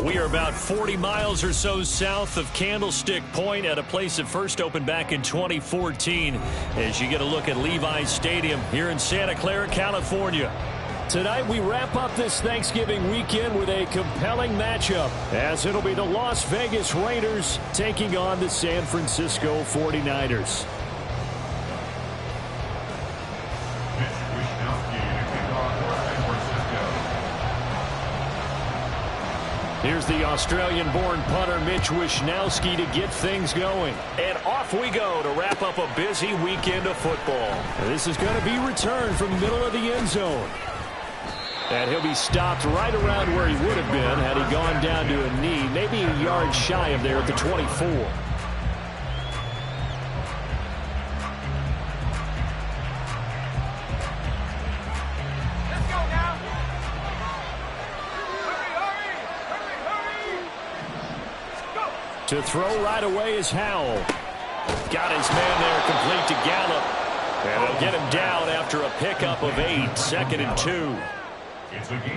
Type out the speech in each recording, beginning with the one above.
We are about 40 miles or so south of Candlestick Point at a place that first opened back in 2014 as you get a look at Levi's Stadium here in Santa Clara, California. Tonight we wrap up this Thanksgiving weekend with a compelling matchup as it'll be the Las Vegas Raiders taking on the San Francisco 49ers. Here's the Australian-born punter Mitch Wishnowsky to get things going. And off we go to wrap up a busy weekend of football. This is going to be returned from the middle of the end zone. And he'll be stopped right around where he would have been had he gone down to a knee, maybe a yard shy of there at the 24. To throw right away is Howell. Got his man there complete to Gallup. And they'll get him down after a pickup of 8, 2nd and 2.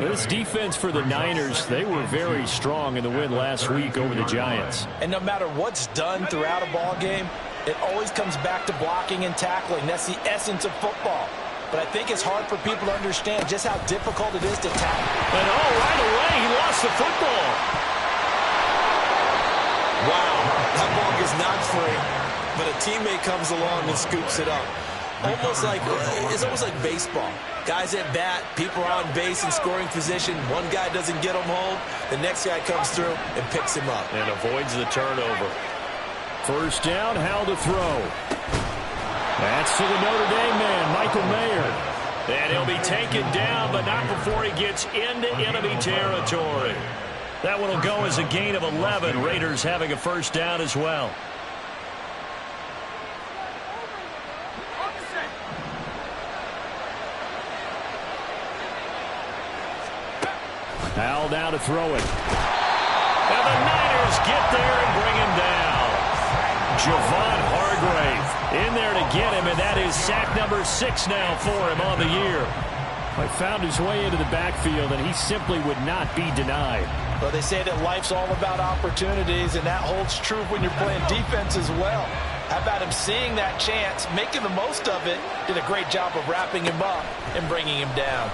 This defense for the Niners, they were very strong in the win last week over the Giants. And no matter what's done throughout a ball game, it always comes back to blocking and tackling. That's the essence of football. But I think it's hard for people to understand just how difficult it is to tackle. And right away, he lost the football. Wow, that ball gets knocked free, but a teammate comes along and scoops it up. It's almost like baseball. Guys at bat, people are on base in scoring position. One guy doesn't get him home. The next guy comes through and picks him up. And avoids the turnover. First down, Howell to throw. That's to the Notre Dame man, Michael Mayer. And he'll be taken down, but not before he gets into enemy territory. That one will go as a gain of 11. Raiders having a first down as well. Howell now to throw it. And the Niners get there and bring him down. Javon Hargrave in there to get him, and that is sack number 6 now for him on the year. He found his way into the backfield, and he simply would not be denied. Well, they say that life's all about opportunities, and that holds true when you're playing defense as well. How about him seeing that chance, making the most of it, did a great job of wrapping him up and bringing him down.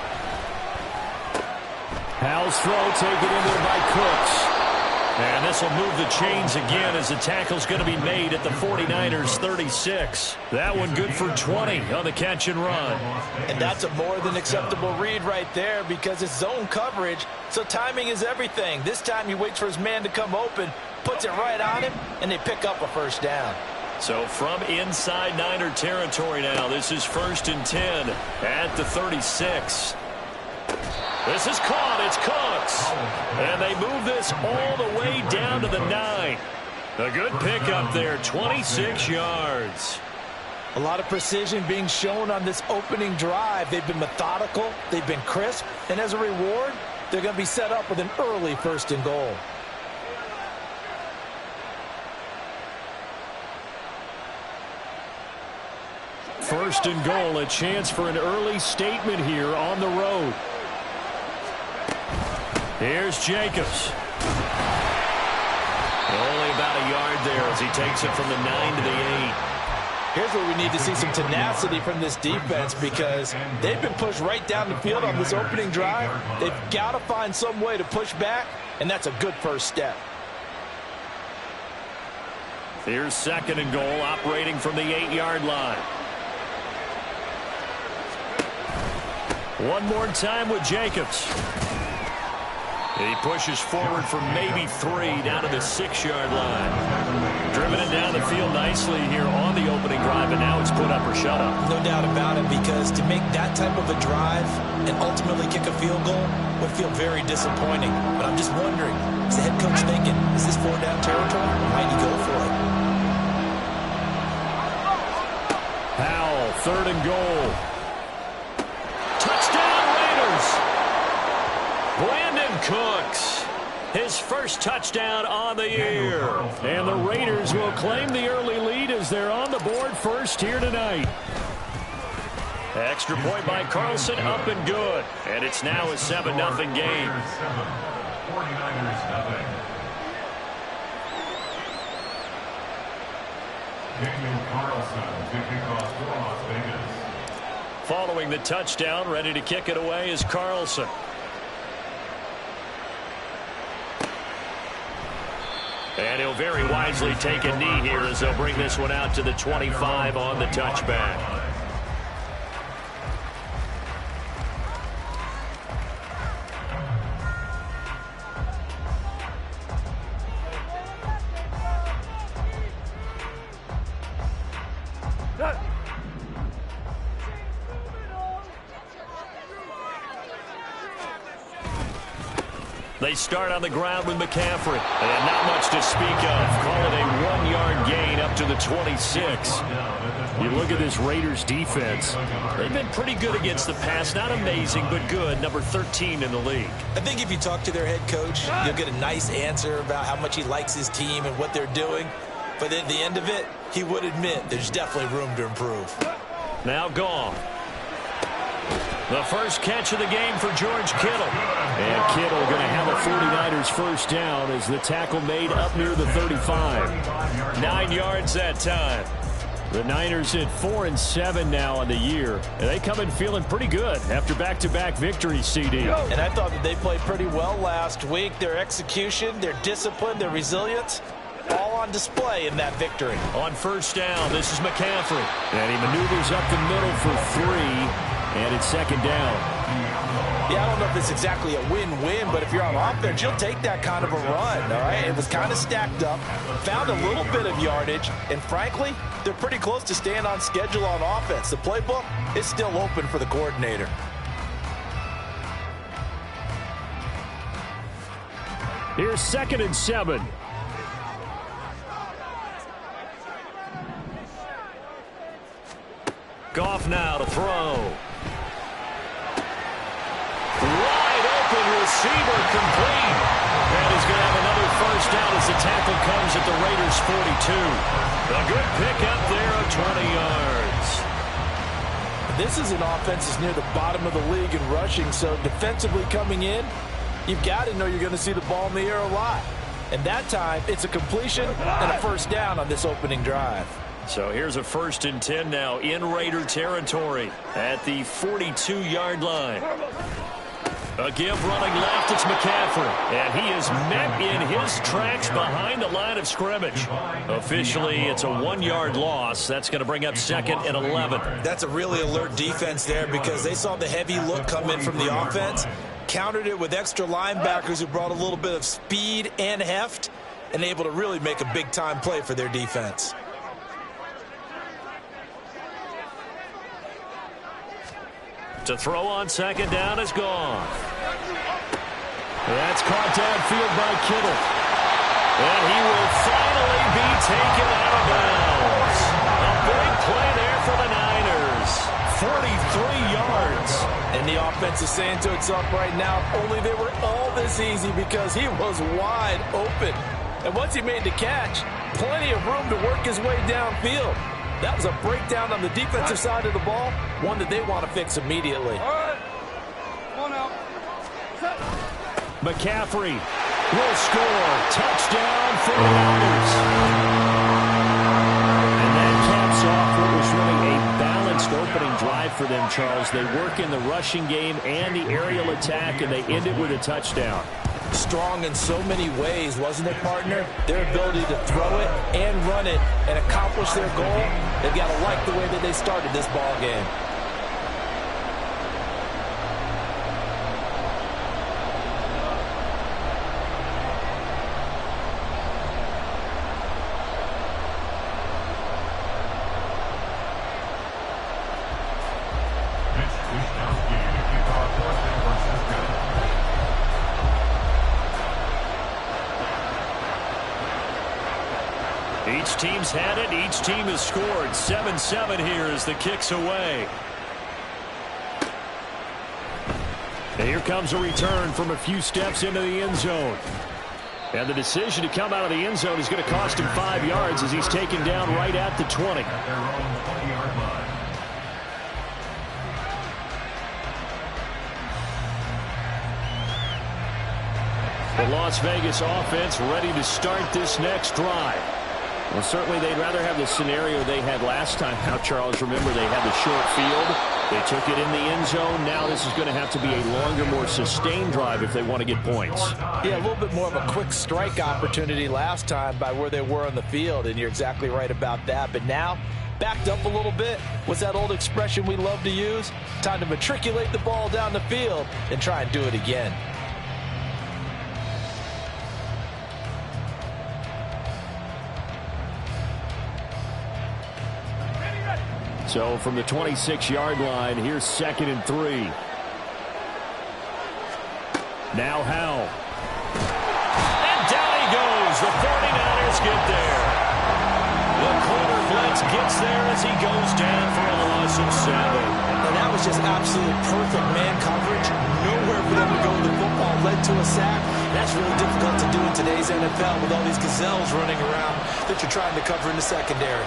Howell's throw taken in there by Cooks. And this will move the chains again as the tackle's going to be made at the 49ers 36. That one good for 20 on the catch and run. And that's a more than acceptable read right there because it's zone coverage, so timing is everything. This time he waits for his man to come open, puts it right on him, and they pick up a first down. So from inside Niner territory now, this is 1st and 10 at the 36. This is caught. It's Cooks. And they move this all the way down to the 9. A good pickup there, 26 yards. A lot of precision being shown on this opening drive. They've been methodical. They've been crisp. And as a reward, they're going to be set up with an early 1st and goal. First and goal, a chance for an early statement here on the road. Here's Jacobs. Only about a yard there as he takes it from the 9 to the 8. Here's where we need to see some tenacity from this defense because they've been pushed right down the field on this opening drive. They've got to find some way to push back, and that's a good first step. Here's 2nd and goal, operating from the 8-yard line. One more time with Jacobs. He pushes forward for maybe 3 down to the 6-yard line. Driven it down the field nicely here on the opening drive, and now it's put up or shut up. No doubt about it, because to make that type of a drive and ultimately kick a field goal would feel very disappointing. But I'm just wondering, is the head coach thinking, is this 4-down territory, or might he go for it? Howell, 3rd and goal. Touchdown, Raiders! Brandon Cooks, his first touchdown on the year. And the Raiders will claim the early lead as they're on the board first here tonight. Extra point by Carlson, up and good. And it's now a 7-0 game. 49ers nothing. Daniel Carlson to kick off for Las Vegas. Following the touchdown, ready to kick it away is Carlson. And he'll very wisely take a knee here as they'll bring this one out to the 25 on the touchback. They start on the ground with McCaffrey. And not much to speak of. Call it a 1-yard gain up to the 26. You look at this Raiders defense. They've been pretty good against the pass. Not amazing, but good. Number 13 in the league. I think if you talk to their head coach, you'll get a nice answer about how much he likes his team and what they're doing. But at the end of it, he would admit there's definitely room to improve. Now gone. The first catch of the game for George Kittle. And Kittle going to have a 49ers first down as the tackle made up near the 35. 9 yards that time. The Niners at 4-7 now on the year. And they come in feeling pretty good after back-to-back victories, CD. And I thought that they played pretty well last week. Their execution, their discipline, their resilience, all on display in that victory. On first down, this is McCaffrey. And he maneuvers up the middle for 3. And it's second down. Yeah, I don't know if it's exactly a win-win, but if you're on offense, you'll take that kind of a run, all right? It was kind of stacked up, found a little bit of yardage, and frankly, they're pretty close to staying on schedule on offense. The playbook is still open for the coordinator. Here's 2nd and 7. Goff now to throw. Wide open receiver complete. And he's going to have another first down as the tackle comes at the Raiders' 42. A good pickup there of 20 yards. This is an offense that's near the bottom of the league in rushing, so defensively coming in, you've got to know you're going to see the ball in the air a lot. And that time, it's a completion and a first down on this opening drive. So here's a 1st and 10 now in Raider territory at the 42-yard line. A give running left, it's McCaffrey. And he is met in his tracks behind the line of scrimmage. Officially, it's a 1-yard loss. That's going to bring up 2nd and 11. That's a really alert defense there because they saw the heavy look come in from the offense, countered it with extra linebackers who brought a little bit of speed and heft, and able to really make a big-time play for their defense. To throw on 2nd down is gone. That's caught downfield by Kittle. And he will finally be taken out of bounds. A big play there for the Niners. 43 yards. And the offense is saying to itself right now, if only they were all this easy, because he was wide open. And once he made the catch, plenty of room to work his way downfield. That was a breakdown on the defensive side of the ball, one that they want to fix immediately. All right. Come on out. McCaffrey will score. Touchdown for the Niners. And that caps off what was really a balanced opening drive for them, Charles. They work in the rushing game and the aerial attack, and they end it with a touchdown. Strong in so many ways, wasn't it, partner? Their ability to throw it and run it and accomplish their goal, they've got to like the way that they started this ball game. Each team's had it. Each team has scored. 7-7 here as the kick's away. And here comes a return from a few steps into the end zone. And the decision to come out of the end zone is going to cost him 5 yards as he's taken down right at the 20. The Las Vegas offense ready to start this next drive. Well, certainly they'd rather have the scenario they had last time. Now, Charles, remember they had the short field. They took it in the end zone. Now this is going to have to be a longer, more sustained drive if they want to get points. Yeah, a little bit more of a quick strike opportunity last time by where they were on the field, and you're exactly right about that. But now, backed up a little bit. What's that old expression we love to use? Time to matriculate the ball down the field and try and do it again. So from the 26-yard line, here's 2nd and 3. Now Howell. And down he goes. The 49ers get there. The corner blitz gets there as he goes down for a loss of 7. And that was just absolute perfect man coverage. Nowhere for them to go with the football. Led to a sack. That's really difficult to do in today's NFL with all these gazelles running around that you're trying to cover in the secondary.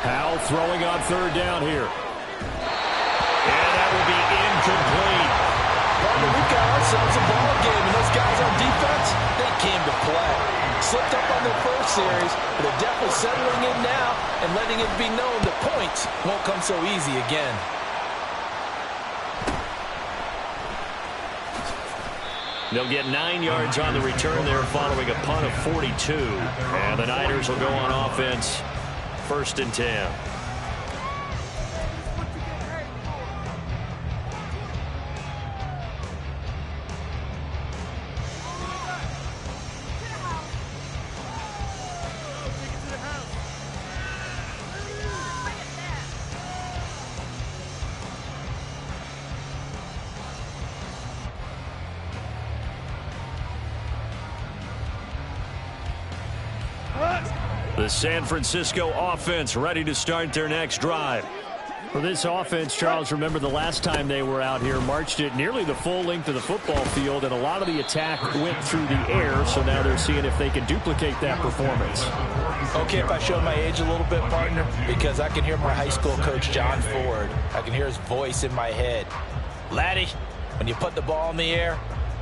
Howell throwing on 3rd down here. And that will be incomplete. Partner, we've got ourselves a ball game, and those guys on defense, they came to play. Slipped up on their first series, but they're definitely settling in now and letting it be known that points won't come so easy again. They'll get 9 yards on the return there following a punt of 42. And the Niners will go on offense. 1st and 10. The San Francisco offense ready to start their next drive. For this offense, Charles, remember the last time they were out here, marched it nearly the full length of the football field, and a lot of the attack went through the air, so now they're seeing if they can duplicate that performance. Okay, if I show my age a little bit, partner, because I can hear my high school coach, John Ford. I can hear his voice in my head. Laddie, when you put the ball in the air,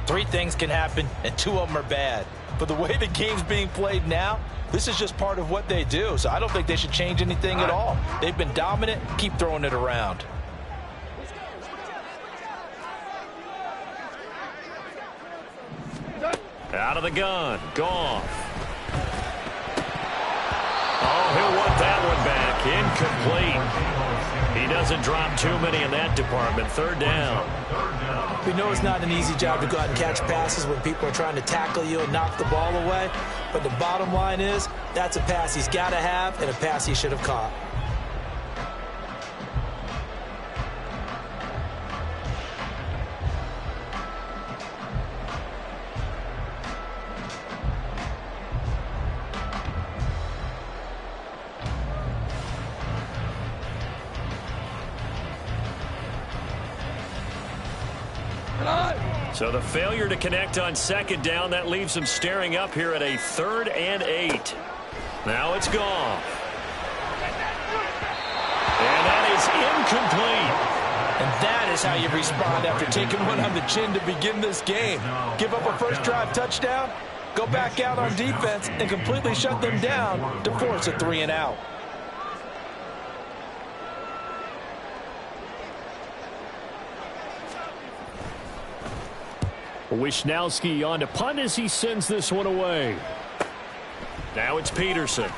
3 things can happen, and 2 of them are bad. But the way the game's being played now, this is just part of what they do, so I don't think they should change anything at all. They've been dominant. Keep throwing it around. Out of the gun. Goff. Oh, he'll want that one back. Incomplete. He doesn't drop too many in that department. 3rd down. We know it's not an easy job to go out and catch passes when people are trying to tackle you and knock the ball away. But the bottom line is, that's a pass he's got to have and a pass he should have caught. So the failure to connect on 2nd down, that leaves them staring up here at a 3rd and 8. Now it's Goff. And that is incomplete. And that is how you respond after taking one on the chin to begin this game. Give up a first drive touchdown, go back out on defense, and completely shut them down to force a 3 and out. Wisnowski on to punt as he sends this one away. Now it's Peterson.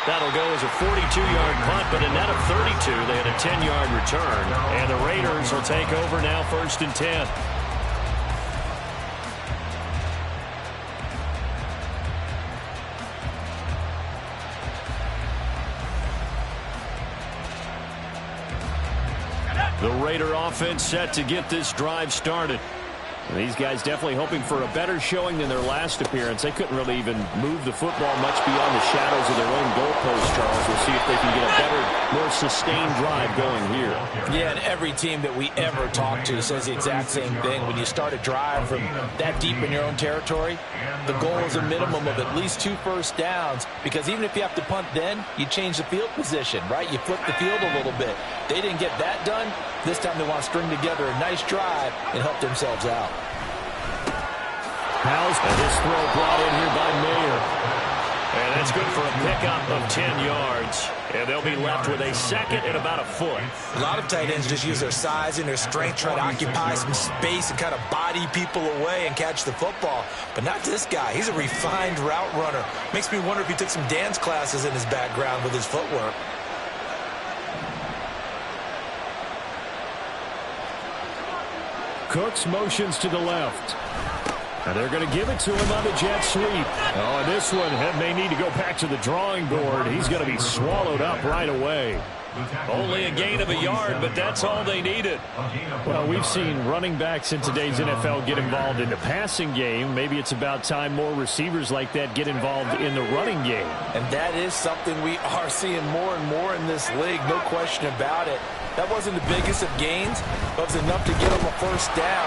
That'll go as a 42-yard punt, but a net of 32. They had a 10-yard return. And the Raiders will take over now 1st and 10. The Raider offense set to get this drive started. And these guys definitely hoping for a better showing than their last appearance. They couldn't really even move the football much beyond the shadows of their own goalpost, Charles. We'll see if they can get a better, more sustained drive going here. Yeah, and every team that we ever talk to says the exact same thing. When you start a drive from that deep in your own territory, the goal is a minimum of at least 2 first downs, because even if you have to punt then, you change the field position, right? You flip the field a little bit. They didn't get that done. This time they want to string together a nice drive and help themselves out. Howes, and this throw brought in here by Mayer. And that's good for a pickup of 10 yards. And they'll be left with a second and about a foot. A lot of tight ends just use their size and their strength, try to occupy some space and kind of body people away and catch the football. But not this guy. He's a refined route runner. Makes me wonder if he took some dance classes in his background with his footwork. Cooks motions to the left. And they're going to give it to him on the jet sweep. Oh, and this one may need to go back to the drawing board. He's going to be swallowed up right away. Only a gain of a yard, but that's all they needed. Well, we've seen running backs in today's NFL get involved in the passing game. Maybe it's about time more receivers like that get involved in the running game. And that is something we are seeing more and more in this league, no question about it. That wasn't the biggest of gains, but it was enough to get them a first down.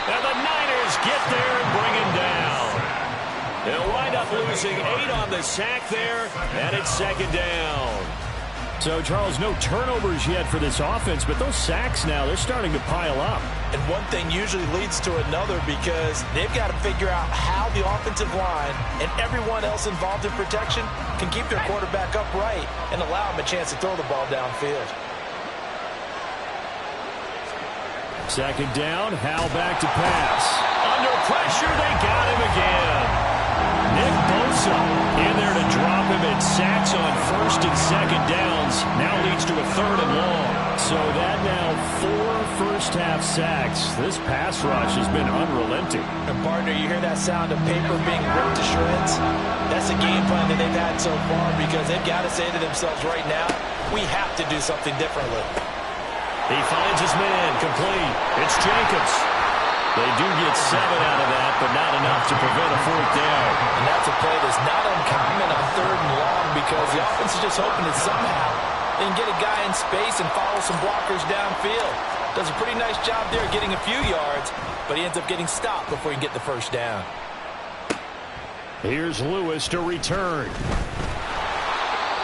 And the Niners get there and bring him down. They'll wind up losing 8 on the sack there, and it's second down. So, Charles, no turnovers yet for this offense, but those sacks now, they're starting to pile up. And one thing usually leads to another because they've got to figure out how the offensive line and everyone else involved in protection can keep their quarterback upright and allow him a chance to throw the ball downfield. Second down, Howell back to pass. Under pressure, they got him again. Nick Bosa in there to drop him at sacks on first and second downs. Now leads to a third and long. So that now 4 first-half sacks. This pass rush has been unrelenting. And, partner, you hear that sound of paper being ripped to shreds? That's the game plan that they've had so far because they've got to say to themselves right now, we have to do something differently. He finds his man, complete. It's Jacobs. They do get 7 out of that, but not enough to prevent a fourth down. And that's a play that's not uncommon on third and long because the offense is just hoping that somehow they can get a guy in space and follow some blockers downfield. Does a pretty nice job there getting a few yards, but he ends up getting stopped before he can get the first down. Here's Lewis to return.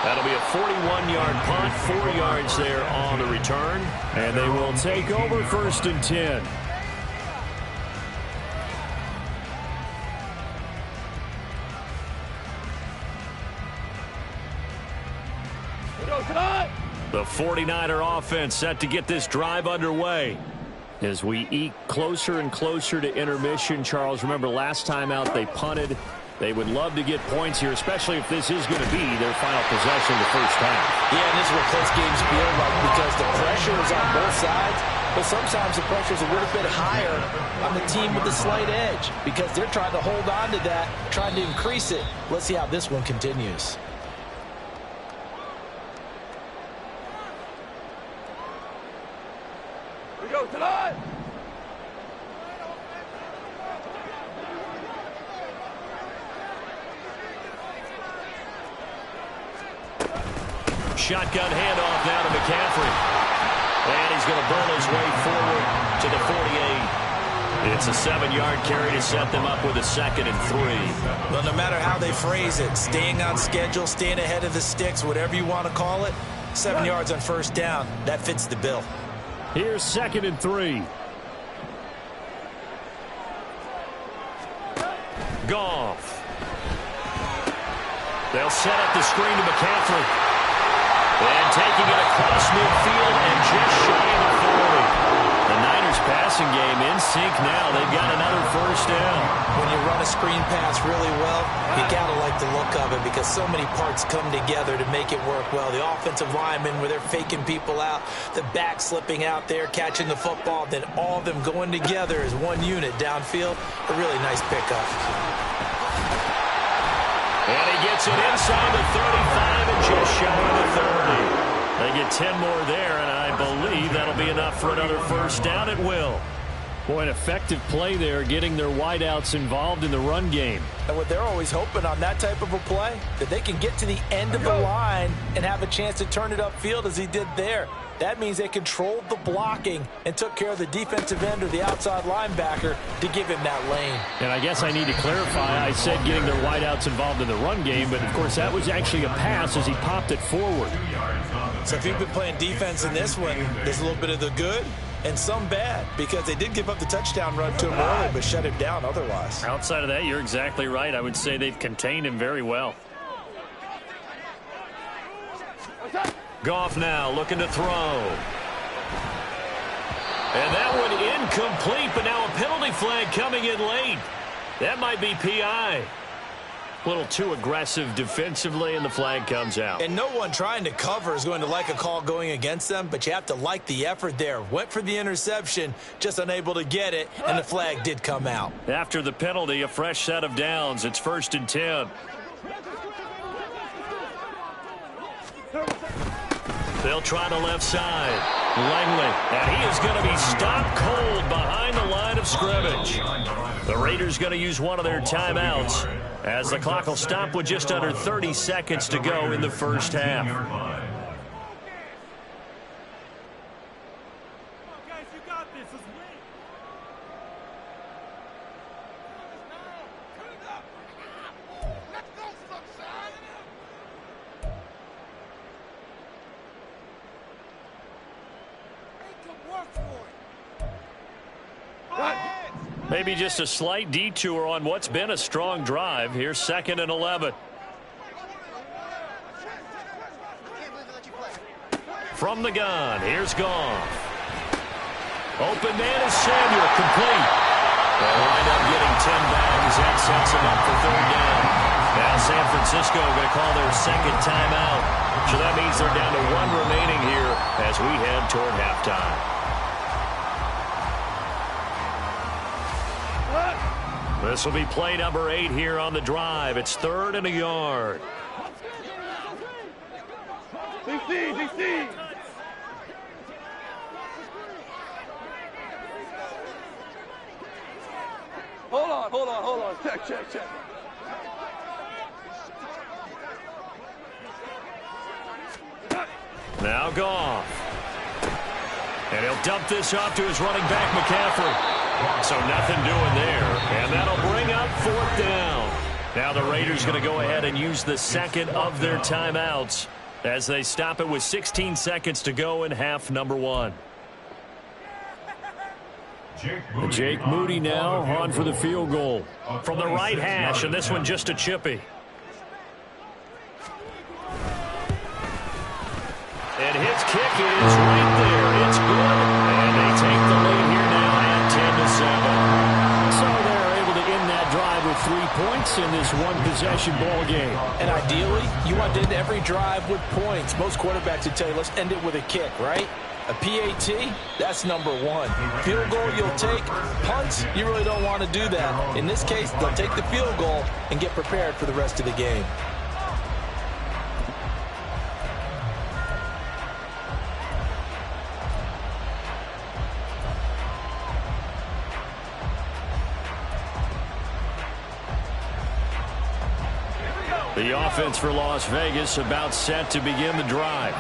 That'll be a 41-yard punt, 4 yards there on the return. And they will take over first and 10. The 49er offense set to get this drive underway. As we eke closer and closer to intermission, Charles, remember last time out they punted. They would love to get points here, especially if this is going to be their final possession the first half. Yeah, and this is what close games feel like because the pressure is on both sides, but sometimes the pressure is a little bit higher on the team with the slight edge because they're trying to hold on to that, trying to increase it. Let's see how this one continues. We go tonight. Shotgun handoff now to McCaffrey. And he's going to burn his way forward to the 48. It's a 7-yard carry to set them up with a second and 3. Well, no matter how they phrase it, staying on schedule, staying ahead of the sticks, whatever you want to call it, 7 yards on first down, that fits the bill. Here's second and 3. Goff. They'll set up the screen to McCaffrey. And taking it across midfield and just shy of the 40. The Niners passing game in sync now. They've got another first down. When you run a screen pass really well, you got to like the look of it because so many parts come together to make it work well. The offensive linemen where they're faking people out, the back slipping out there, catching the football, then all of them going together as one unit downfield. A really nice pickup. And he gets it inside the 35 and just shy of the 30. They get 10 more there, and I believe that'll be enough for another first down. It will. Boy, an effective play there, getting their wideouts involved in the run game. And what they're always hoping on that type of a play, that they can get to the end of the line and have a chance to turn it upfield as he did there. That means they controlled the blocking and took care of the defensive end or the outside linebacker to give him that lane. And I guess I need to clarify, I said getting their wideouts involved in the run game, but of course that was actually a pass as he popped it forward. So if you've been playing defense in this one, there's a little bit of the good and some bad, because they did give up the touchdown run to him early, but shut him down otherwise. Outside of that, you're exactly right. I would say they've contained him very well. Goff now looking to throw. And that one incomplete, but now a penalty flag coming in late. That might be PI. A little too aggressive defensively, and the flag comes out. And no one trying to cover is going to like a call going against them, but you have to like the effort there. Went for the interception, just unable to get it, and the flag did come out. After the penalty, a fresh set of downs. It's 1st and 10. They'll try the left side. Langley, and he is going to be stopped cold behind the line of scrimmage. The Raiders going to use one of their timeouts as the clock will stop with just under 30 seconds to go in the first half. Guys, you got this. Let's win. Let's go, sunshine. Make them work for it. Maybe just a slight detour on what's been a strong drive. Here's 2nd and 11. From the gun, here's Goff. Open man is Samuel, complete. They'll wind up getting 10 bags. That sets him up for 3rd down. Now San Francisco going to call their 2nd timeout. So that means they're down to 1 remaining here as we head toward halftime. This will be play number 8 here on the drive. It's 3rd and a yard. DC. Hold on. Check. Now Goff. And he'll dump this off to his running back, McCaffrey. So nothing doing there. And that'll bring up 4th down. Now the Raiders going to go ahead and use the 2nd of their timeouts as they stop it with 16 seconds to go in half number 1. Jake Moody now on for the field goal from the right hash, and this one just a chippy. And his kick is right there. It's good. And they take the lead here now at 10-7. So they're able to end that drive with 3 points in this one-possession ball game. And ideally, you want to end every drive with points. Most quarterbacks would tell you, let's end it with a kick, right? A PAT, that's number 1. Field goal you'll take. Punts, you really don't want to do that. In this case, they'll take the field goal and get prepared for the rest of the game. The offense for Las Vegas about set to begin the drive.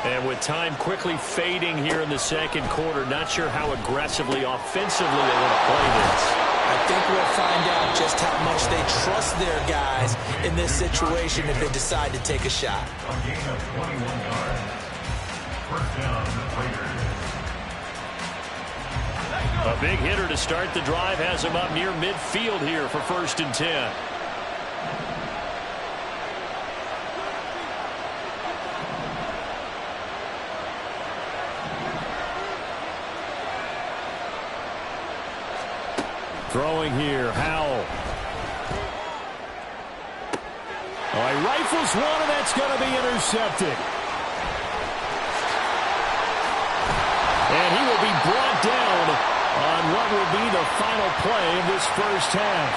And with time quickly fading here in the 2nd quarter, not sure how aggressively, offensively they want to play this. I think we'll find out just how much they trust their guys in this situation if they decide to take a shot. A big hitter to start the drive has him up near midfield here for 1st and 10. Throwing here, Howell. Oh, he rifles one, and that's going to be intercepted. And he will be brought down on what will be the final play of this first half.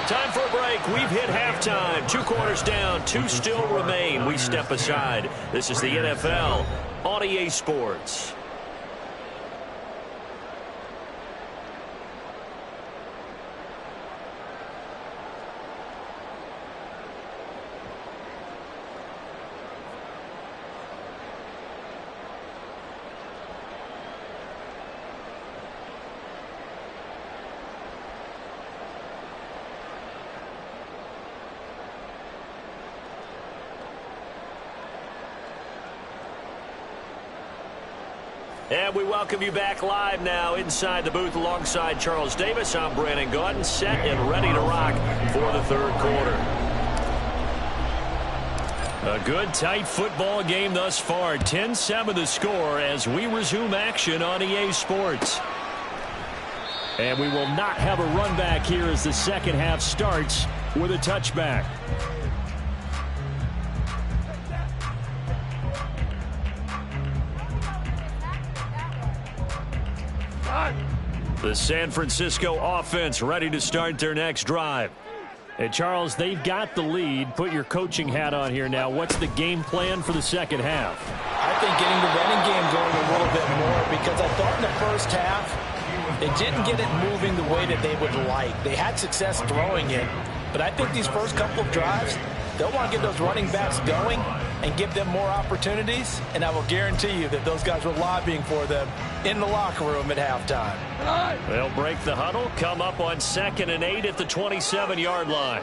Time for a break. We've hit halftime. 2 quarters down, 2 still remain. We step aside. This is the NFL on EA Sports. And we welcome you back live now inside the booth alongside Charles Davis. I'm Brandon Gaudin, set and ready to rock for the third quarter. A good, tight football game thus far. 10-7 the score as we resume action on EA Sports. And we will not have a run back here as the second half starts with a touchback. The San Francisco offense ready to start their next drive. And Charles, they've got the lead. Put your coaching hat on here now. What's the game plan for the second half? I think getting the running game going a little bit more, because I thought in the first half they didn't get it moving the way that they would like. They had success throwing it, but I think these first couple of drives, they'll want to get those running backs going and give them more opportunities, and I will guarantee you that those guys were lobbying for them in the locker room at halftime. They'll break the huddle, come up on 2nd and 8 at the 27-yard line.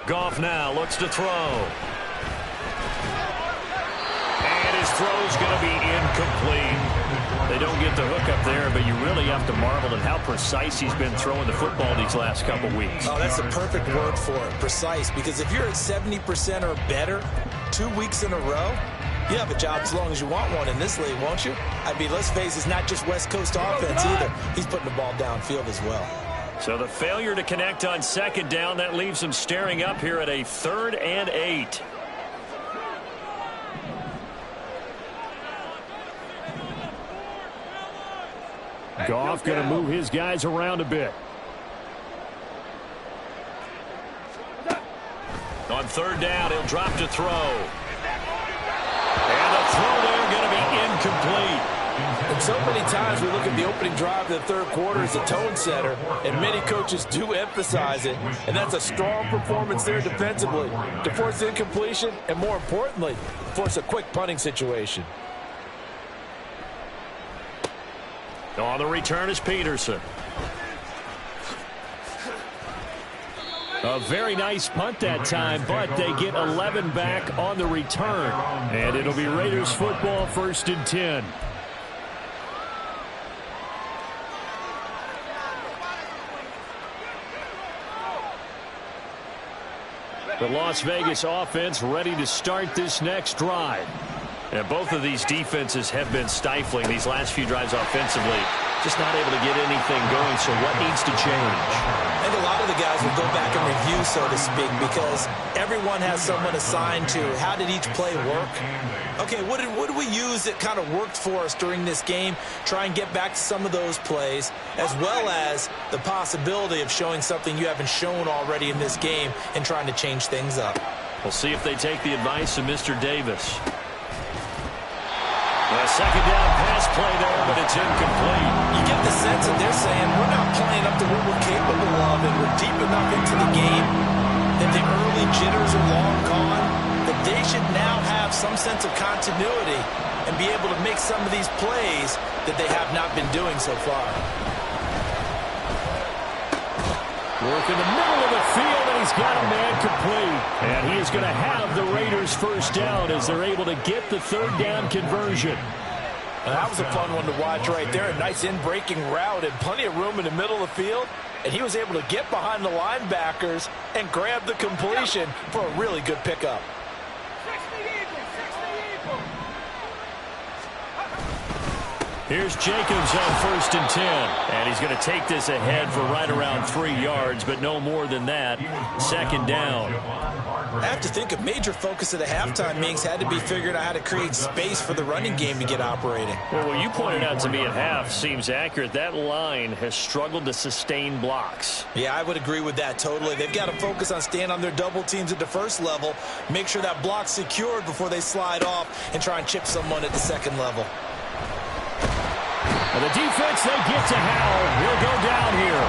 Goff now looks to throw. And his throw's going to be incomplete. They don't get the hook up there, but you really have to marvel at how precise he's been throwing the football these last couple weeks. Oh, that's the perfect word for it, precise. Because if you're at 70% or better 2 weeks in a row, you have a job as long as you want one in this league, won't you? I mean, let's face it, it's not just West Coast offense either. He's putting the ball downfield as well. So the failure to connect on 2nd down, that leaves him staring up here at a 3rd and 8. Goff going to move his guys around a bit. On 3rd down, he'll drop to throw. And the throw there going to be incomplete. And so many times we look at the opening drive of the third quarter as a tone setter, and many coaches do emphasize it, and that's a strong performance there defensively to force incompletion and, more importantly, force a quick punting situation. On the return is Peterson. A very nice punt that time, but they get 11 back on the return. And it'll be Raiders football, 1st and 10. The Las Vegas offense ready to start this next drive. And both of these defenses have been stifling these last few drives offensively. Just not able to get anything going, so what needs to change? I think a lot of the guys will go back and review, so to speak, because everyone has someone assigned to how did each play work. Okay, what did we use that kind of worked for us during this game? Try and get back to some of those plays, as well as the possibility of showing something you haven't shown already in this game and trying to change things up. We'll see if they take the advice of Mr. Davis. A 2nd down pass play there, but it's incomplete. You get the sense that they're saying we're not playing up to what we're capable of, and we're deep enough into the game that the early jitters are long gone, that they should now have some sense of continuity and be able to make some of these plays that they have not been doing so far. Work in the middle of the field, and he's got a man complete. And he is going to have the Raiders 1st down as they're able to get the 3rd down conversion. That was a fun one to watch right there. A nice in-breaking route and plenty of room in the middle of the field. And he was able to get behind the linebackers and grab the completion for a really good pickup. Here's Jacobs on 1st and 10. And he's going to take this ahead for right around 3 yards, but no more than that. 2nd down. I have to think a major focus of the halftime meetings had to be figuring out how to create space for the running game to get operating. Well, what you pointed out to me at half seems accurate. That line has struggled to sustain blocks. Yeah, I would agree with that totally. They've got to focus on staying on their double teams at the 1st level, make sure that block's secured before they slide off and try and chip someone at the 2nd level. And the defense, they get to Howell. He'll go down here.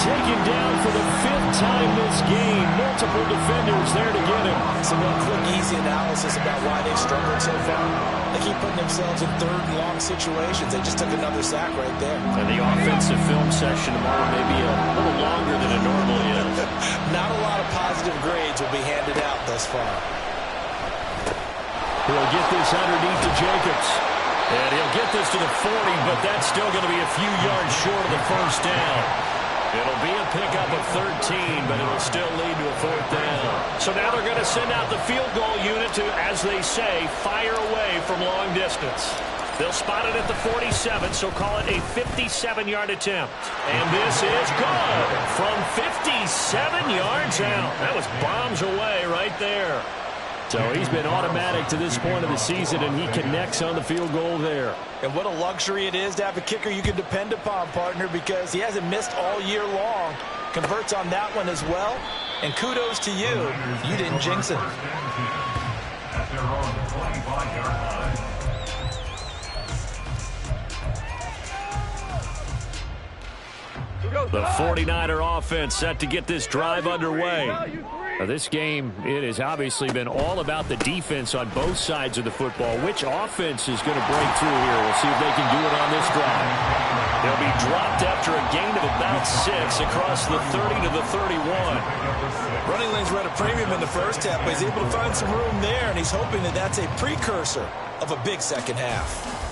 Taken down for the 5th time this game. Multiple defenders there to get him. Some real quick, easy analysis about why they've struggled so far. They keep putting themselves in 3rd and long situations. They just took another sack right there. And the offensive film session tomorrow may be a little longer than it normally is. not a lot of positive grades will be handed out thus far. He'll get this underneath to Jacobs. And he'll get this to the 40, but that's still going to be a few yards short of the first down. It'll be a pickup of 13, but it'll still lead to a fourth down. So now they're going to send out the field goal unit to, as they say, fire away from long distance. They'll spot it at the 47, so call it a 57-yard attempt. And this is good from 57 yards out. That was bombs away right there. So he's been automatic to this point of the season, and he connects on the field goal there. And what a luxury it is to have a kicker you can depend upon, partner, because he hasn't missed all year long. Converts on that one as well. And kudos to you. You didn't jinx it. At their own 25-yard line. The 49er offense set to get this drive underway. Now, this game, it has obviously been all about the defense on both sides of the football. Which offense is going to break through here? We'll see if they can do it on this drive. They'll be dropped after a gain of about 6 across the 30 to the 31. Running lanes were at a premium in the first half, but he's able to find some room there, and he's hoping that that's a precursor of a big second half.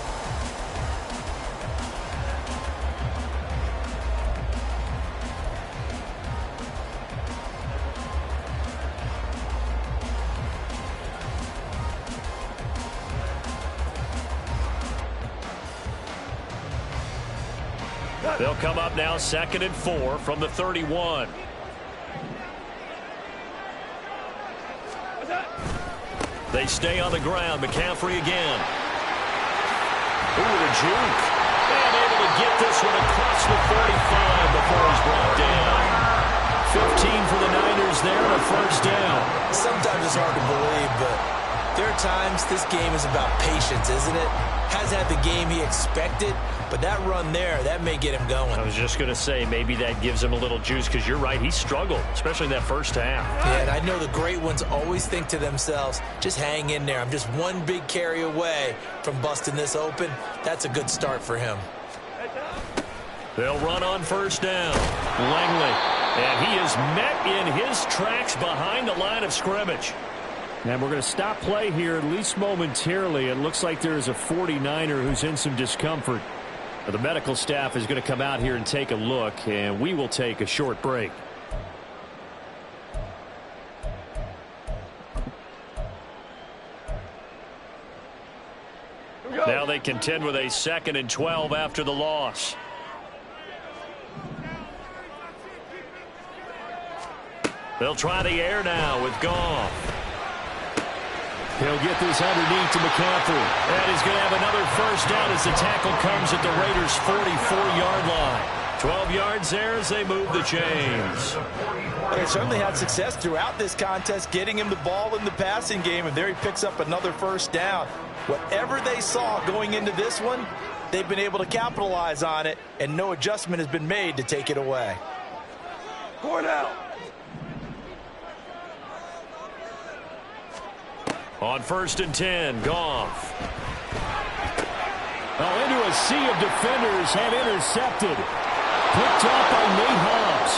They'll come up now 2nd and 4 from the 31. They stay on the ground. McCaffrey again. Ooh, the juke. And able to get this one across the 45 before he's brought down. 15 for the Niners there and a first down. Sometimes it's hard to believe, but there are times this game is about patience, isn't it? Hasn't had the game he expected, but that run there, that may get him going. I was just going to say, maybe that gives him a little juice, because you're right, he struggled, especially in that first half. Yeah, and I know the great ones always think to themselves, just hang in there. I'm just one big carry away from busting this open. That's a good start for him. They'll run on first down. Langley, and he is met in his tracks behind the line of scrimmage. And we're going to stop play here, at least momentarily. It looks like there is a 49er who's in some discomfort. The medical staff is going to come out here and take a look, and we will take a short break. Now they contend with a 2nd and 12 after the loss. They'll try the air now with Goff. He'll get this underneath to McCaffrey. And he's going to have another first down as the tackle comes at the Raiders' 44-yard line. 12 yards there as they move the chains. They certainly had success throughout this contest getting him the ball in the passing game, and there he picks up another first down. Whatever they saw going into this one, they've been able to capitalize on it, and no adjustment has been made to take it away. Going out. On 1st and 10, Goff. Into a sea of defenders, and intercepted. Picked off by Nate Hobbs.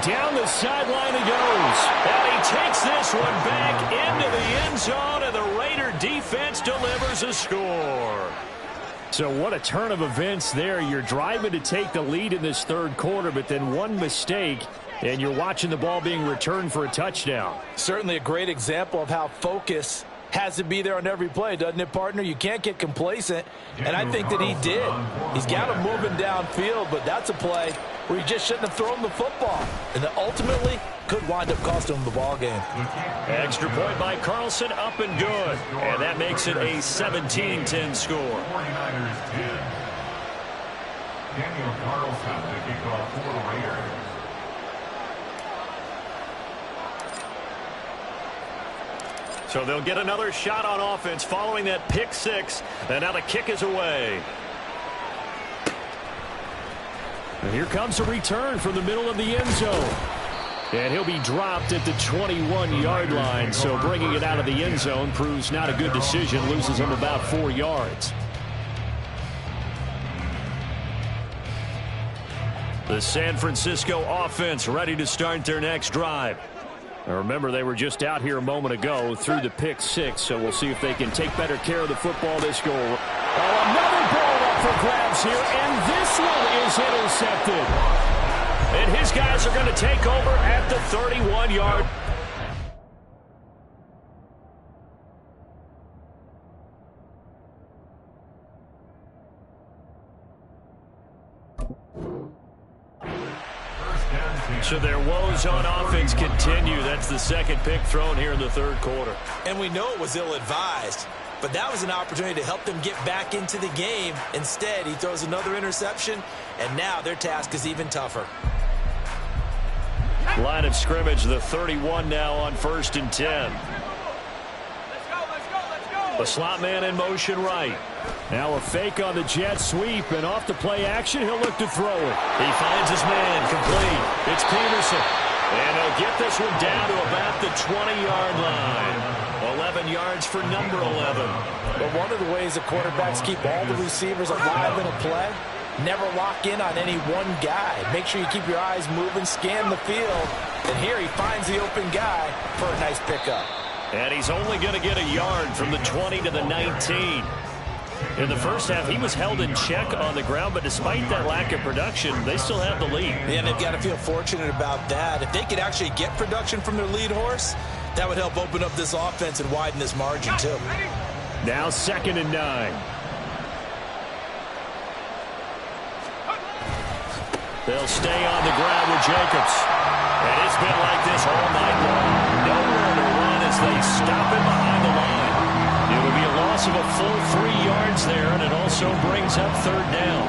Down the sideline he goes. And he takes this one back into the end zone, and the Raider defense delivers a score. So what a turn of events there. You're driving to take the lead in this third quarter, but then one mistake, and you're watching the ball being returned for a touchdown. Certainly a great example of how focus has to be there on every play, doesn't it, partner? You can't get complacent, and I think that he did. He's got him moving downfield, but that's a play where he just shouldn't have thrown the football, and that ultimately could wind up costing him the ball game. Extra point by Carlson, up and good, and that makes it a 17-10 score. 49ers 10. Daniel Carlson to kick off for the Raiders. So they'll get another shot on offense following that pick six, and now the kick is away. And here comes a return from the middle of the end zone. And he'll be dropped at the 21-yard line, so bringing it out of the end zone proves not a good decision, loses him about 4 yards. The San Francisco offense ready to start their next drive. Now remember, they were just out here a moment ago through the pick six, so we'll see if they can take better care of the football this goal. Oh, another ball up for grabs here, and this one is intercepted. And his guys are going to take over at the 31-yard. So their woes on offense continue. That's the second pick thrown here in the third quarter. And we know it was ill-advised, but that was an opportunity to help them get back into the game. Instead, he throws another interception, and now their task is even tougher. Line of scrimmage, the 31 now on 1st and 10. The slot man in motion right. Now a fake on the jet sweep, and off the play action, he'll look to throw it. He finds his man, complete. It's Peterson. And he'll get this one down to about the 20-yard line. 11 yards for number 11. But one of the ways the quarterbacks keep all the receivers alive in a play, never lock in on any one guy. Make sure you keep your eyes moving, scan the field. And here he finds the open guy for a nice pickup. And he's only going to get a yard from the 20 to the 19. In the first half, he was held in check on the ground, but despite that lack of production, they still have the lead. Yeah, and they've got to feel fortunate about that. If they could actually get production from their lead horse, that would help open up this offense and widen this margin, too. Now 2nd and 9. They'll stay on the ground with Jacobs. And it's been like this all night long. Nowhere to run as they stop it behind the line. It would be a loss of a full 3 yards there, and it also brings up 3rd down.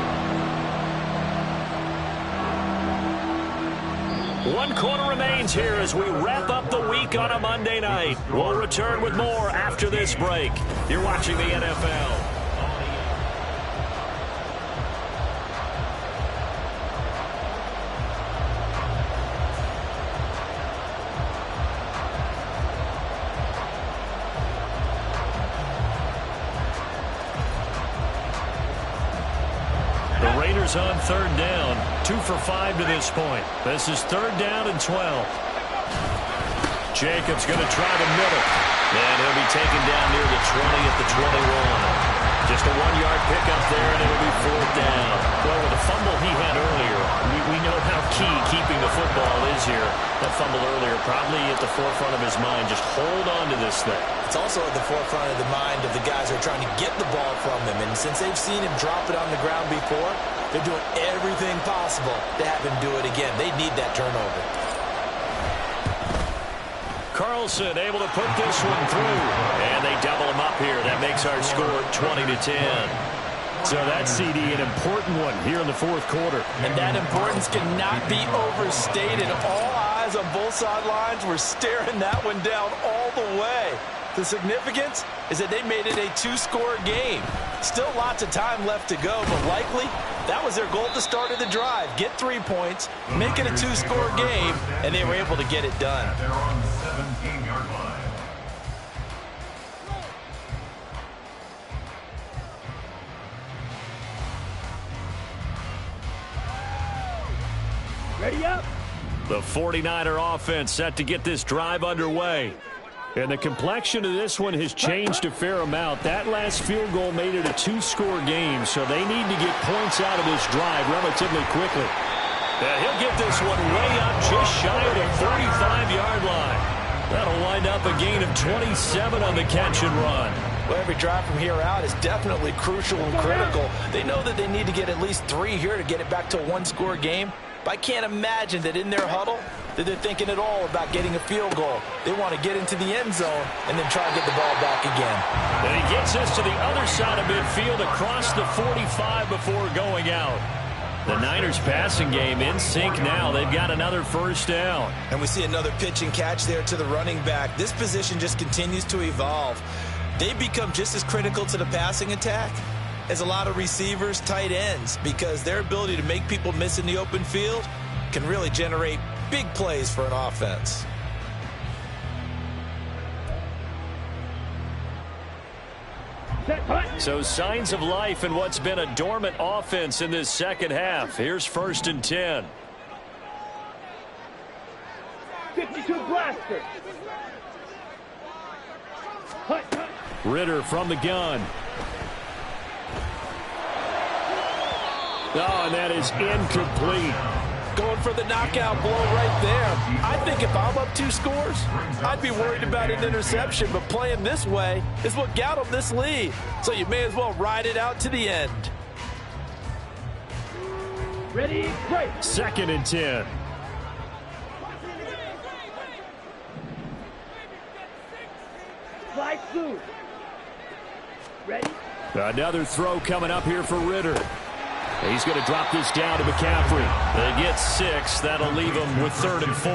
1 quarter remains here as we wrap up the week on a Monday night. We'll return with more after this break. You're watching the NFL. Raiders on 3rd down. 2 for 5 to this point. This is 3rd down and 12. Jacobs going to try the middle. And he'll be taken down near the 20 at the 21. Just a 1-yard pickup there, and it'll be 4th down. Well, with the fumble he had earlier, we know how key keeping the football is here. That fumble earlier probably at the forefront of his mind. Just hold on to this thing. It's also at the forefront of the mind of the guys who are trying to get the ball from him. And since they've seen him drop it on the ground before, they're doing everything possible to have him do it again. They need that turnover. Carlson able to put this one through. And they double him up here. That makes our score 20-10. So that CD, an important one here in the 4th quarter. And that importance cannot be overstated. All eyes on both sidelines were staring that one down all the way. The significance is that they made it a 2-score game. Still lots of time left to go, but likely that was their goal at the start of the drive. Get 3 points, make it a 2-score game, and they were able to get it done. They're on the 17-yard line. Ready up. The 49er offense set to get this drive underway. And the complexion of this one has changed a fair amount. That last field goal made it a 2-score game, so they need to get points out of this drive relatively quickly. And he'll get this one way up just shy of the 45-yard line. That'll wind up a gain of 27 on the catch and run. Well, every drive from here out is definitely crucial and critical. They know that they need to get at least 3 here to get it back to a 1-score game. But I can't imagine that in their huddle that they're thinking at all about getting a field goal. They want to get into the end zone and then try and get the ball back again. And he gets us to the other side of midfield across the 45 before going out. The Niners passing game in sync now. They've got another 1st down. And we see another pitch and catch there to the running back. This position just continues to evolve. They become just as critical to the passing attack as a lot of receivers, tight ends, because their ability to make people miss in the open field can really generate big plays for an offense. Set, So signs of life in what's been a dormant offense in this second half. Here's 1st and 10. 52 blaster. Ritter from the gun. Oh, and that is incomplete. Going for the knockout blow right there. I think if I'm up 2 scores, I'd be worried about an interception, but playing this way is what got them this lead. So you may as well ride it out to the end. Ready, break. 2nd and 10. Slide through. Ready? Another throw coming up here for Ritter. He's going to drop this down to McCaffrey. They get 6. That'll leave them with 3rd and 4.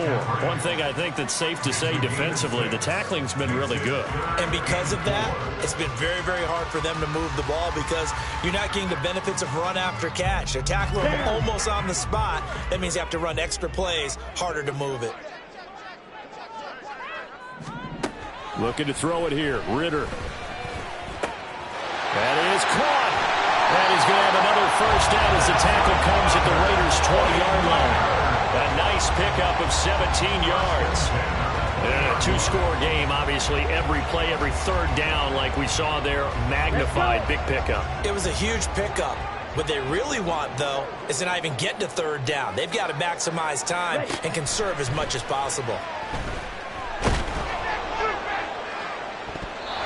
One thing I think that's safe to say defensively, the tackling's been really good. And because of that, it's been very, very hard for them to move the ball because you're not getting the benefits of run after catch. They're tackling them almost on the spot. That means you have to run extra plays, harder to move it. Looking to throw it here. Ritter. That is caught. And he's going to have another 1st down as the tackle comes at the Raiders' 20-yard line. A nice pickup of 17 yards. And a 2-score game, obviously. Every play, every 3rd down, like we saw there, magnified big pickup. It was a huge pickup. What they really want, though, is to not even get to 3rd down. They've got to maximize time and conserve as much as possible.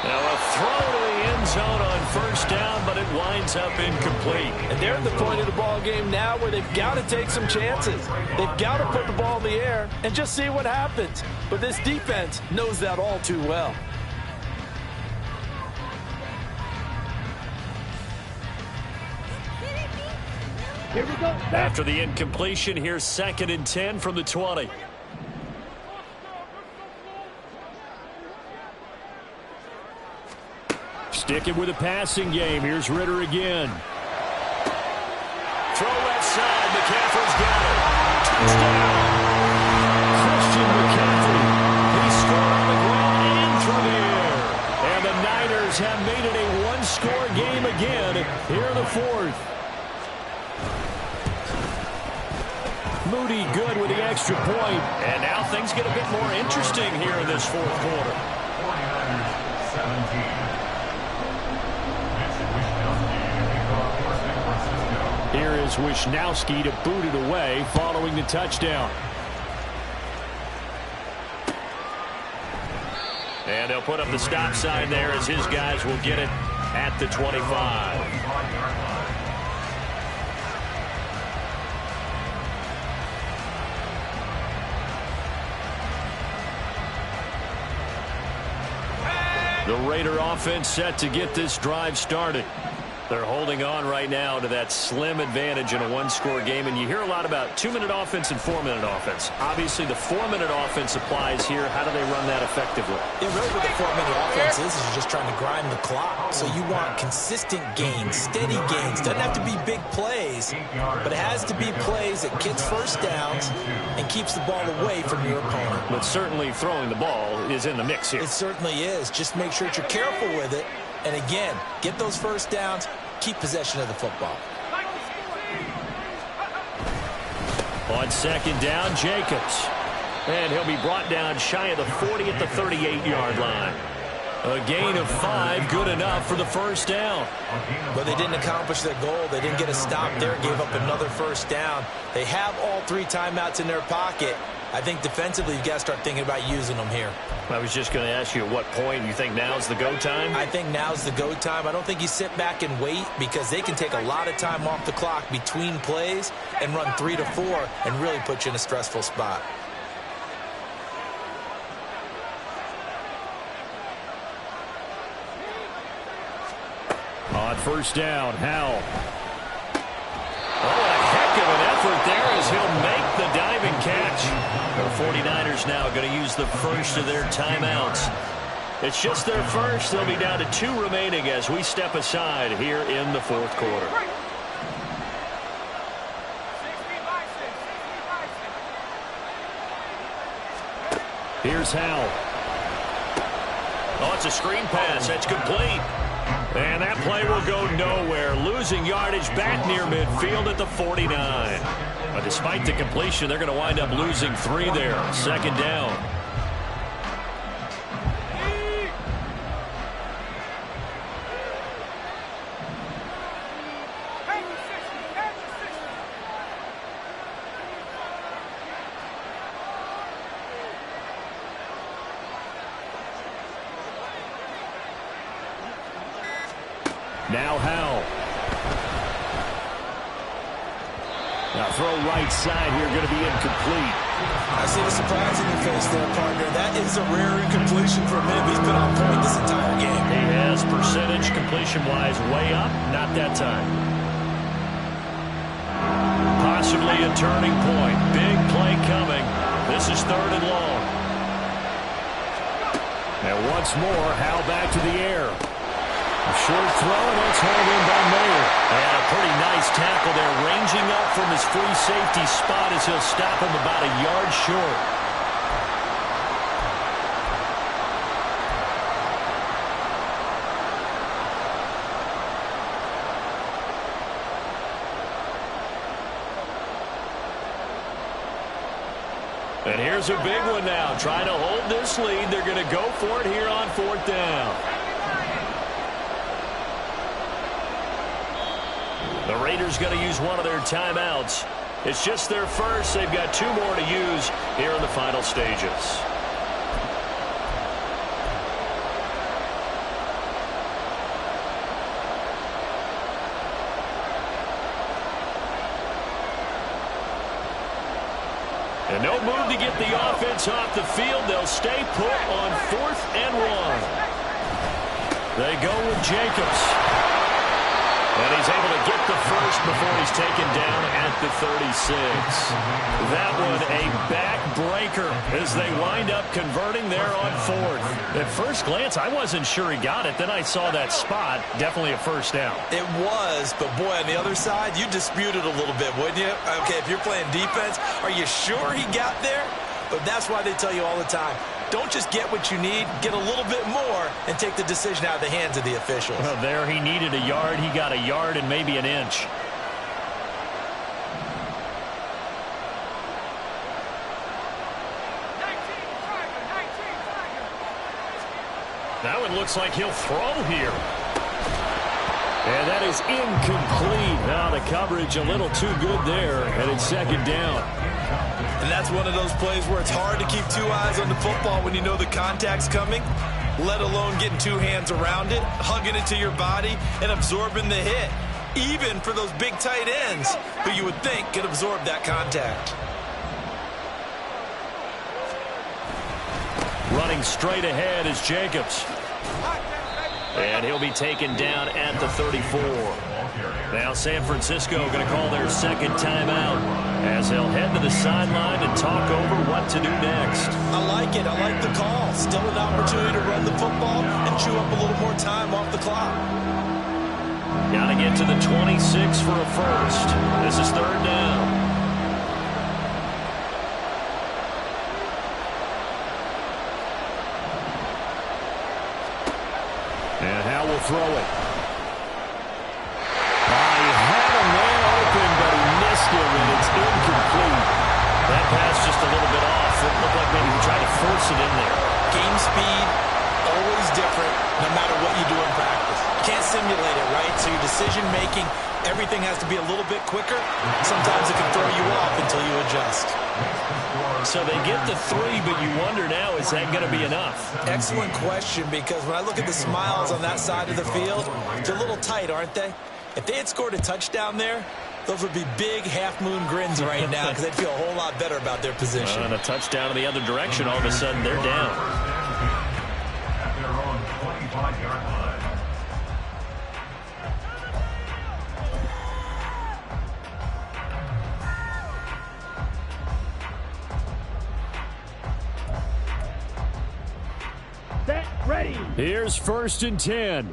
Now a throw to the end zone on 1st down, but it winds up incomplete. And they're at the point of the ball game now where they've got to take some chances. They've got to put the ball in the air and just see what happens. But this defense knows that all too well. Here we go. After the incompletion, here's 2nd and 10 from the 20. Sticking with the passing game. Here's Ritter again. Throw left side. McCaffrey's got it. Touchdown. Christian McCaffrey. He scored on the ground and through the air. And the Niners have made it a 1-score game again here in the 4th. Moody good with the extra point. And now things get a bit more interesting here in this 4th quarter. 49ers 17. Here is Wisnowski to boot it away following the touchdown. And they'll put up the stop sign there as his guys will get it at the 25. The Raider offense set to get this drive started. They're holding on right now to that slim advantage in a 1-score game, and you hear a lot about 2-minute offense and 4-minute offense. Obviously, the 4-minute offense applies here. How do they run that effectively? Yeah, really what the 4-minute offense is you're just trying to grind the clock. So you want consistent gains, steady gains. Doesn't have to be big plays, but it has to be plays that gets 1st downs and keeps the ball away from your opponent. But certainly throwing the ball is in the mix here. It certainly is. Just make sure that you're careful with it. And again, get those 1st downs, keep possession of the football. On 2nd down, Jacobs. And he'll be brought down shy of the 40 at the 38-yard line. A gain of 5, good enough for the 1st down. But they didn't accomplish their goal. They didn't get a stop there, gave up another 1st down. They have all 3 timeouts in their pocket. I think defensively you've got to start thinking about using them here. I was just going to ask you at what point you think now's the go time? I think now's the go time. I don't think you sit back and wait because they can take a lot of time off the clock between plays and run 3 to 4 and really put you in a stressful spot. On 1st down, Howell. Oh, a heck of an effort there as he'll make the diving catch. The 49ers now going to use the 1st of their timeouts. It's just their 1st. They'll be down to 2 remaining as we step aside here in the 4th quarter. Here's Howell. Oh, it's a screen pass. That's complete. And that play will go nowhere, losing yardage back near midfield at the 49. But despite the completion, they're going to wind up losing 3 there. Second down. Now Howell. Now throw right side here, going to be incomplete. I see the surprise in your face there, partner. That is a rare incompletion for him. He's been on point this entire game. He has percentage completion-wise way up. Not that time. Possibly a turning point. Big play coming. This is 3rd and long. And once more, Howell back to the air. A short throw, and it's hauled in by Mayer. And a pretty nice tackle there, ranging up from his free safety spot as he'll stop him about a yard short. And here's a big one now, trying to hold this lead. They're going to go for it here on 4th down. The Raiders going to use one of their timeouts. It's just their first. They've got 2 more to use here in the final stages. And no move to get the offense off the field. They'll stay put on 4th and 1. They go with Jacobs. And he's able to get the first before he's taken down at the 36. That one a backbreaker as they wind up converting there on 4th. At first glance, I wasn't sure he got it. Then I saw that spot. Definitely a first down. It was, but boy, on the other side, you dispute it a little bit, wouldn't you? Okay, if you're playing defense, are you sure he got there? But that's why they tell you all the time, don't just get what you need, get a little bit more, and take the decision out of the hands of the officials. Well, there he needed a yard. He got a yard and maybe an inch. That one looks like he'll throw here. And that is incomplete. Now the coverage a little too good there, and it's 2nd down. And that's one of those plays where it's hard to keep 2 eyes on the football when you know the contact's coming, let alone getting 2 hands around it, hugging it to your body, and absorbing the hit, even for those big tight ends who you would think could absorb that contact. Running straight ahead is Jacobs. And he'll be taken down at the 34. Now San Francisco going to call their 2nd timeout as they'll head to the sideline and talk over what to do next. I like it. I like the call. Still an opportunity to run the football and chew up a little more time off the clock. Got to get to the 26 for a first. This is 3rd down. And Howell will throw it. He had a man open, but he missed him, and it's incomplete. That pass just a little bit off. It looked like maybe he tried to force it in there. Game speed, always different, no matter what you do in practice. You can't simulate it, right? So your decision-making, everything has to be a little bit quicker. Sometimes it can throw you off until you adjust. So they get the 3, but you wonder now, is that going to be enough? Excellent question, because when I look at the smiles on that side of the field, they're a little tight, aren't they? If they had scored a touchdown there, those would be big half-moon grins right now because they'd feel a whole lot better about their position. And a touchdown in the other direction, all of a sudden they're down. At their own 25-yard line. Set, ready. Here's 1st and 10.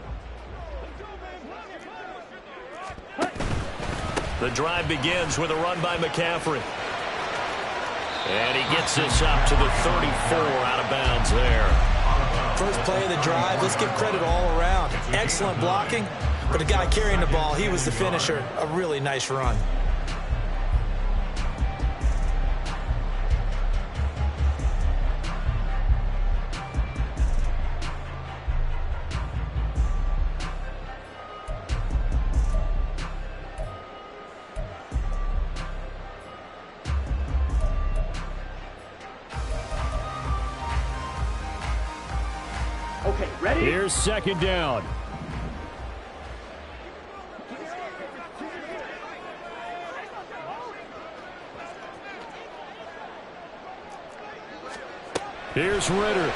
The drive begins with a run by McCaffrey. And he gets this up to the 34 out of bounds there. First play of the drive, let's give credit all around. Excellent blocking, but the guy carrying the ball, he was the finisher. A really nice run. Okay, ready? Here's second down. Here's Ritter.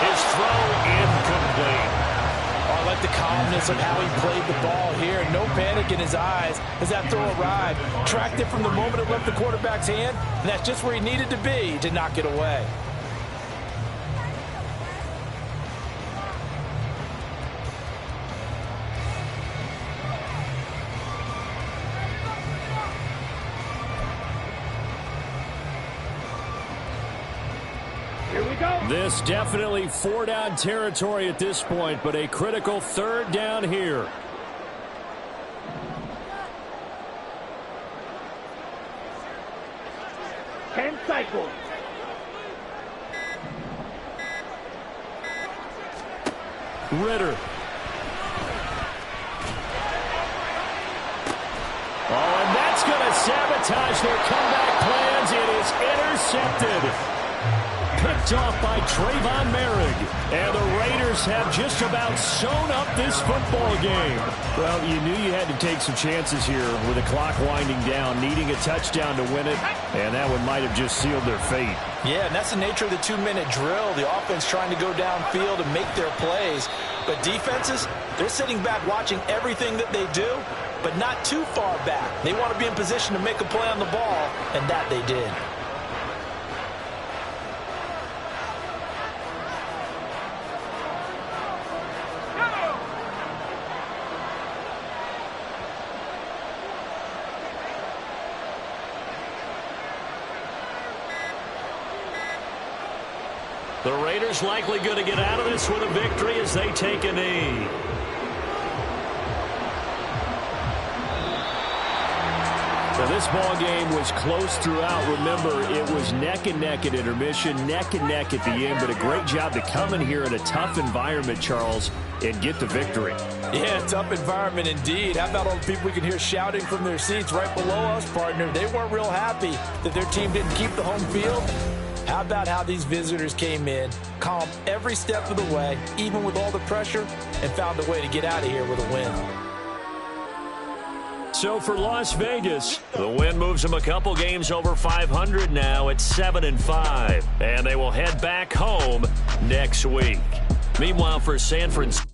His throw incomplete. I like the calmness of how he played the ball here. No panic in his eyes as that throw arrived. Tracked it from the moment it left the quarterback's hand, and that's just where he needed to be to knock it away. Here we go. This definitely four-down territory at this point, but a critical third down here. Ten cycles. Ritter. Oh, and that's going to sabotage their comeback plans. It is intercepted. Picked off by Trayvon Merrick. And the Raiders have just about sewn up this football game. Well, you knew you had to take some chances here with the clock winding down, needing a touchdown to win it, and that one might have just sealed their fate. Yeah, and that's the nature of the 2-minute drill. The offense trying to go downfield and make their plays. But defenses, they're sitting back watching everything that they do, but not too far back. They want to be in position to make a play on the ball, and that they did. The Raiders likely going to get out of this with a victory as they take a knee. So this ball game was close throughout. Remember, it was neck and neck at intermission, neck and neck at the end, but a great job to come in here in a tough environment, Charles, and get the victory. Yeah, tough environment indeed. How about all the people we can hear shouting from their seats right below us, partner? They weren't real happy that their team didn't keep the home field. How about how these visitors came in, calm every step of the way, even with all the pressure, and found a way to get out of here with a win. So for Las Vegas, the win moves them a couple games over 500 now at 7-5. And they will head back home next week. Meanwhile, for San Francisco.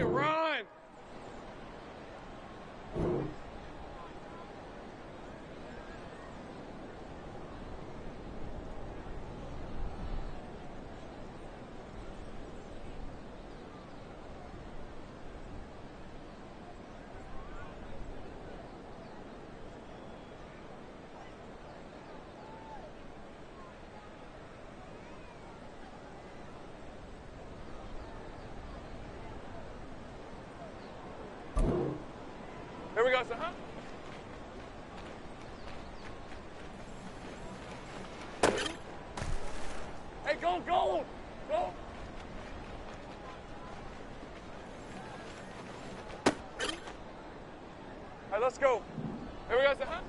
run! Here we go, son. Hey, go! Go! All right, let's go. Here we go, son.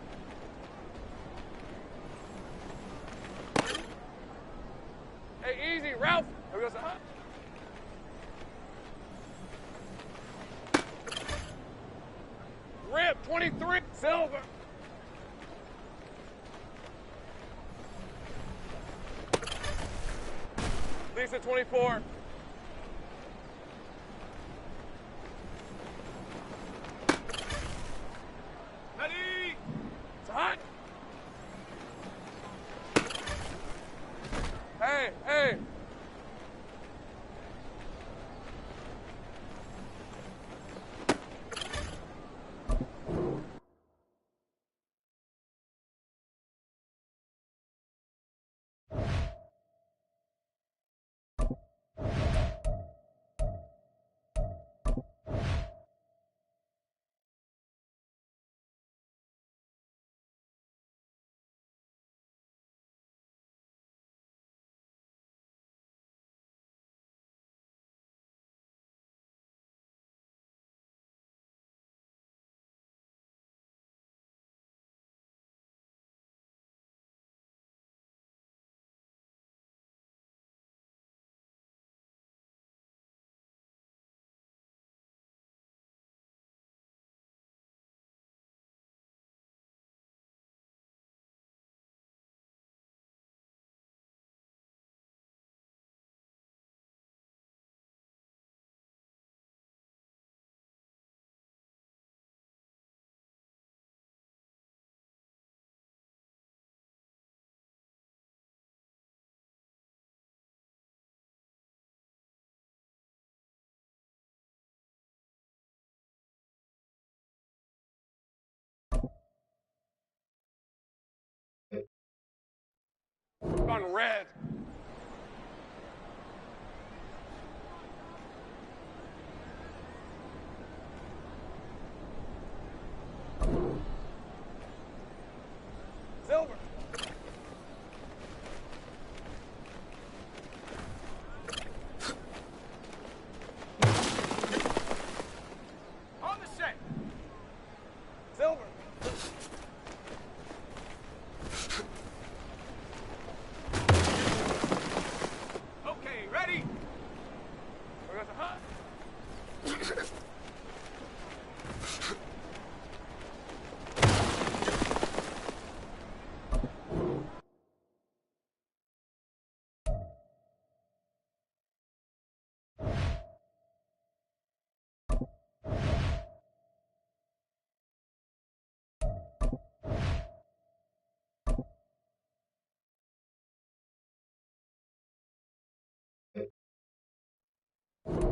Hey, easy, Ralph. Here we go, son. Rip, 23, Silver. Lisa, 24. Ready? It's hot. Hey. On red. Silver. On the set. Silver. Okay, ready? We're going to hot.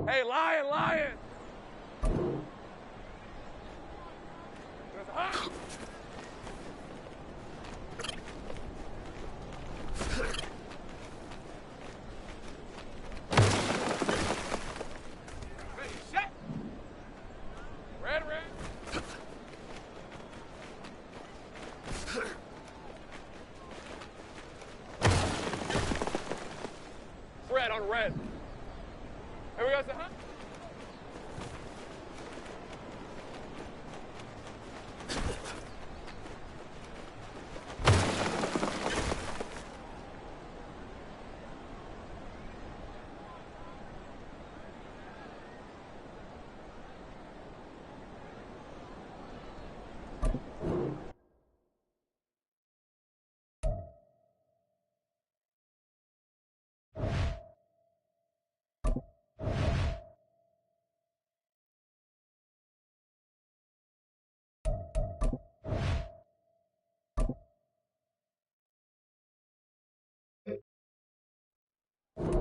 Hey, lion! There's a hot. Ready, set. Red. Red on red. Here we go, son.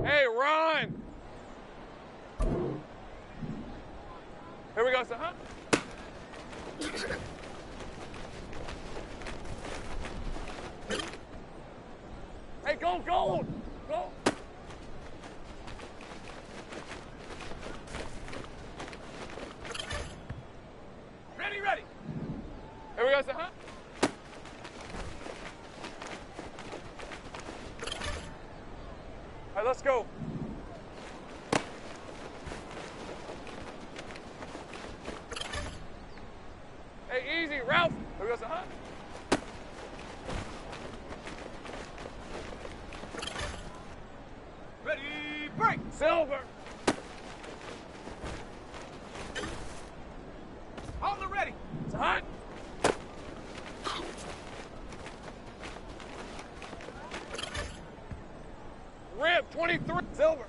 Hey, run! Here we go, son. Huh? Hey, go, go! Go! Ready, ready! Here we go, son. Huh? All right, let's go. Hey, easy, Ralph. Here we go, son. Huh? Ready, break. Silver. On the ready. Son. Rib, 23. Silver.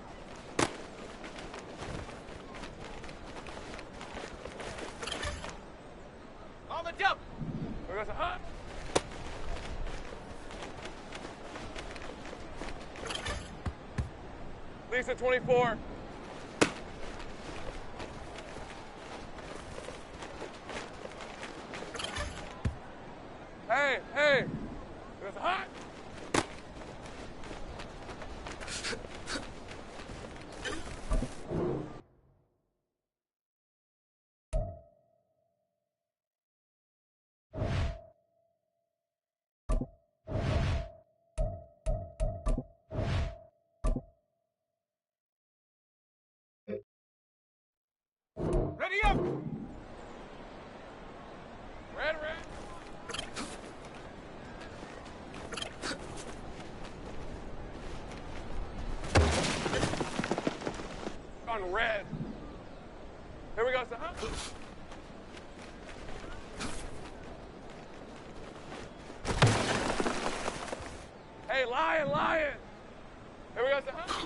On the jump. Here goes a hunt. Lisa, 24. Hey, hey. There's a hunt. Ready up! Red, red. On red. Here we go, son. Huh? Hey, lion, lion. Here we go, son. Huh?